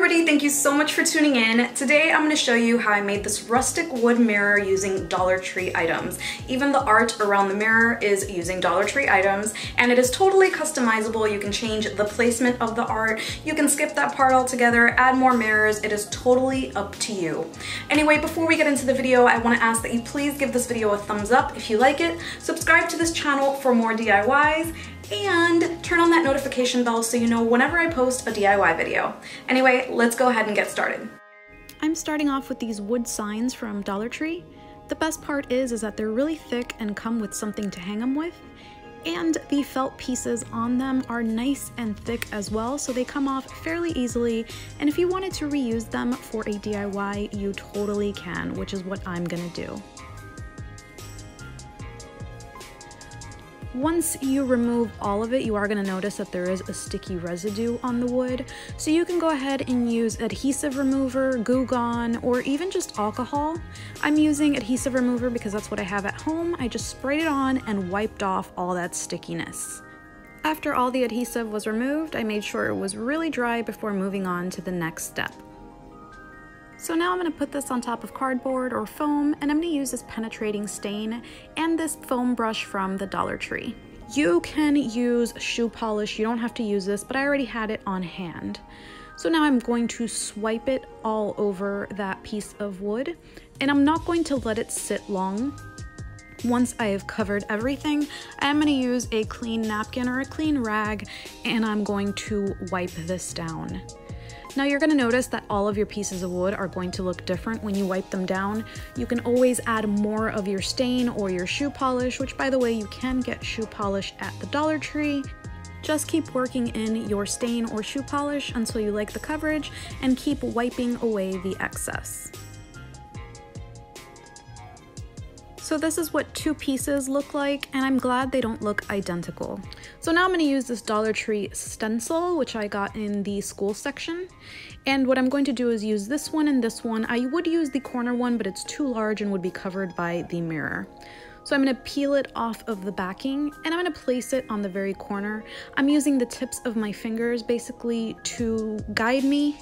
everybody, thank you so much for tuning in. Today I'm going to show you how I made this rustic wood mirror using Dollar Tree items. Even the art around the mirror is using Dollar Tree items, and it is totally customizable. You can change the placement of the art, you can skip that part altogether, add more mirrors. It is totally up to you. Anyway, before we get into the video, I want to ask that you please give this video a thumbs up if you like it, subscribe to this channel for more DIYs, and turn on that notification bell so you know whenever I post a DIY video. Anyway, let's go ahead and get started. I'm starting off with these wood signs from Dollar Tree. The best part is that they're really thick and come with something to hang them with, and the felt pieces on them are nice and thick as well, so they come off fairly easily, and if you wanted to reuse them for a DIY, you totally can, which is what I'm gonna do. Once you remove all of it, you are going to notice that there is a sticky residue on the wood. So you can go ahead and use adhesive remover, Goo Gone, or even just alcohol. I'm using adhesive remover because that's what I have at home. I just sprayed it on and wiped off all that stickiness. After all the adhesive was removed, I made sure it was really dry before moving on to the next step. So now I'm going to put this on top of cardboard or foam, and I'm going to use this penetrating stain and this foam brush from the Dollar Tree. You can use shoe polish, you don't have to use this, but I already had it on hand. So now I'm going to swipe it all over that piece of wood, and I'm not going to let it sit long. Once I have covered everything, I'm going to use a clean napkin or a clean rag, and I'm going to wipe this down. Now you're going to notice that all of your pieces of wood are going to look different when you wipe them down. You can always add more of your stain or your shoe polish, which by the way, you can get shoe polish at the Dollar Tree. Just keep working in your stain or shoe polish until you like the coverage and keep wiping away the excess. So this is what two pieces look like, and I'm glad they don't look identical. So now I'm going to use this Dollar Tree stencil, which I got in the school section. And what I'm going to do is use this one and this one. I would use the corner one, but it's too large and would be covered by the mirror. So I'm going to peel it off of the backing, and I'm going to place it on the very corner. I'm using the tips of my fingers basically to guide me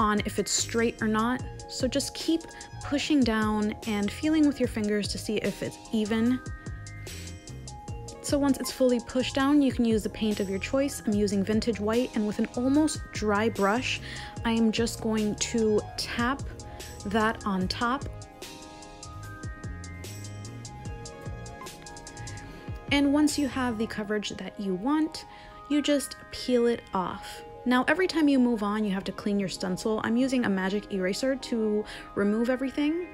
on if it's straight or not. So just keep pushing down and feeling with your fingers to see if it's even. So once it's fully pushed down, you can use the paint of your choice. I'm using vintage white, and with an almost dry brush, I am just going to tap that on top. And once you have the coverage that you want, you just peel it off. Now, every time you move on, you have to clean your stencil. I'm using a magic eraser to remove everything.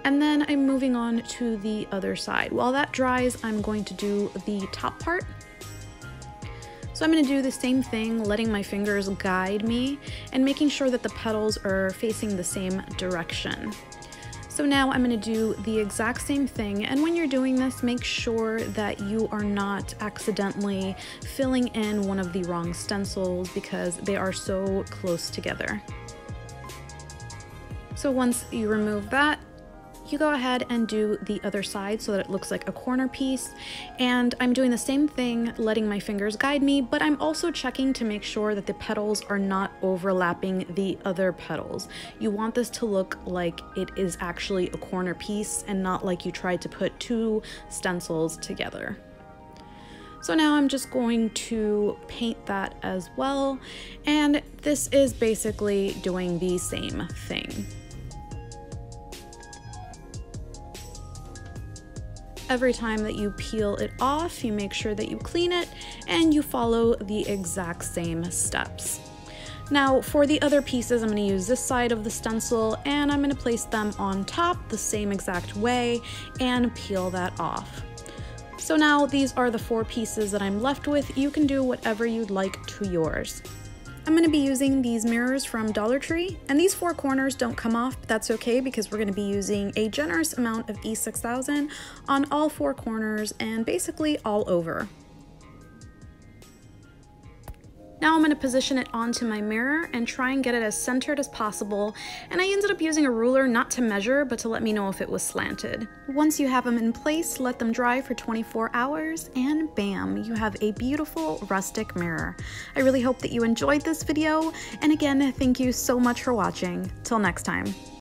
And then I'm moving on to the other side. While that dries, I'm going to do the top part. So I'm going to do the same thing, letting my fingers guide me and making sure that the petals are facing the same direction. So now I'm going to do the exact same thing, and when you're doing this, make sure that you are not accidentally filling in one of the wrong stencils because they are so close together. So once you remove that, you go ahead and do the other side so that it looks like a corner piece. And I'm doing the same thing, letting my fingers guide me, but I'm also checking to make sure that the petals are not overlapping the other petals. You want this to look like it is actually a corner piece and not like you tried to put two stencils together. So now I'm just going to paint that as well, and this is basically doing the same thing. Every time that you peel it off, you make sure that you clean it and you follow the exact same steps. Now for the other pieces, I'm going to use this side of the stencil, and I'm going to place them on top the same exact way and peel that off. So now these are the four pieces that I'm left with. You can do whatever you'd like to yours. I'm going to be using these mirrors from Dollar Tree, and these four corners don't come off, but that's okay because we're going to be using a generous amount of E6000 on all four corners and basically all over. Now I'm going to position it onto my mirror and try and get it as centered as possible, and I ended up using a ruler not to measure but to let me know if it was slanted. Once you have them in place, let them dry for 24 hours and bam, you have a beautiful rustic mirror. I really hope that you enjoyed this video, and again, thank you so much for watching. Till next time.